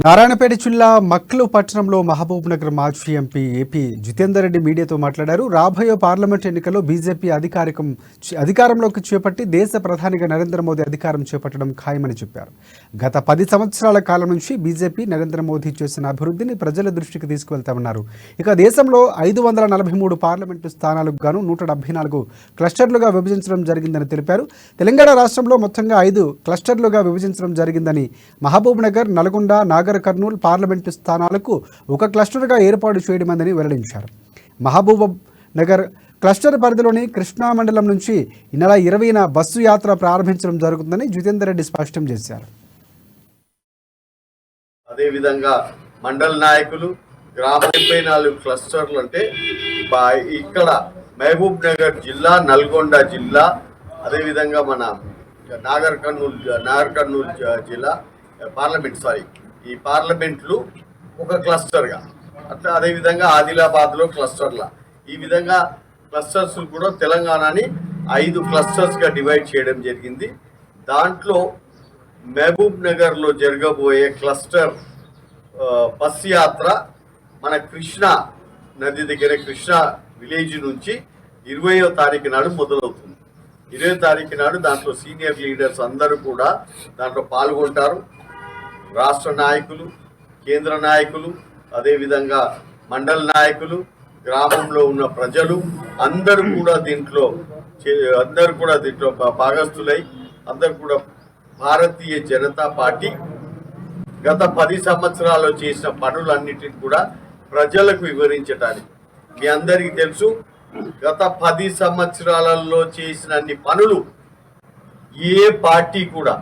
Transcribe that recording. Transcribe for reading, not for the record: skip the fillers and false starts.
నారాయణపేట జిల్లా మక్లు పట్టణంలో మహబూబ్ నగర్ మాజీ ఎంపీ ఏపీ జితేందర్ రెడ్డి మీడియాతో మాట్లాడారు. రాబోయే పార్లమెంట్ ఎన్నికల్లో బీజేపీ అధికారంలోకి చేపట్టి దేశ ప్రధానిగా నరేంద్ర మోదీ అధికారం చేపట్టడం ఖాయమని చెప్పారు. గత 10 సంవత్సరాల కాలం నుంచి బీజేపీ నరేంద్ర మోదీ చేసిన అభివృద్ధిని ప్రజల దృష్టికి తీసుకువెళ్తామన్నారు. ఇక దేశంలో 543 పార్లమెంటు స్థానాలకు గాను 174 క్లస్టర్లుగా విభజించడం జరిగిందని తెలిపారు. తెలంగాణ రాష్ట్రంలో మొత్తంగా 5 క్లస్టర్లుగా విభజించడం జరిగిందని, మహబూబ్ నగర్, నల్గొండ, నాగర్ కర్నూల్ పార్లమెంటు స్థానాలకు ఒక క్లస్టర్గా ఏర్పాటు చేయడమందని వెల్లడించారు. మహబూబ్ నగర్ క్లస్టర్ పరిధిలోని కృష్ణా మండలం నుంచి ఈ నెల 20న బస్సు యాత్ర ప్రారంభించడం జరుగుతుందని జితేందర్ రెడ్డి స్పష్టం చేశారు. అదేవిధంగా మండల నాయకులు గ్రామ 74 క్లస్టర్లు అంటే ఇక్కడ మహబూబ్ నగర్ జిల్లా, నల్గొండ జిల్లా, అదేవిధంగా మన నాగర్ కర్నూల్ జిల్లా ఈ పార్లమెంట్లు ఒక క్లస్టర్గా, అట్లా అదేవిధంగా ఆదిలాబాద్లో క్లస్టర్ల, ఈ విధంగా క్లస్టర్స్ కూడా తెలంగాణని 5 క్లస్టర్స్గా డివైడ్ చేయడం జరిగింది. దాంట్లో మహబూబ్ నగర్లో జరగబోయే క్లస్టర్ బస్ యాత్ర మన కృష్ణా నది దగ్గర కృష్ణా విలేజ్ నుంచి 20వ తారీఖు నాడు మొదలవుతుంది. 20వ తారీఖు నాడు దాంట్లో సీనియర్ లీడర్స్ అందరూ కూడా దాంట్లో పాల్గొంటారు. రాష్ట్ర నాయకులు, కేంద్ర నాయకులు, అదేవిధంగా మండల నాయకులు, గ్రామంలో ఉన్న ప్రజలు అందరూ కూడా దీంట్లో భాగస్థులై అందరూ కూడా భారతీయ జనతా పార్టీ గత 10 సంవత్సరాల్లో చేసిన పనులన్నిటిని కూడా ప్రజలకు వివరించడానికి. మీ అందరికీ తెలుసు, గత 10 సంవత్సరాలలో చేసిన అన్ని పనులు ఏ పార్టీ కూడా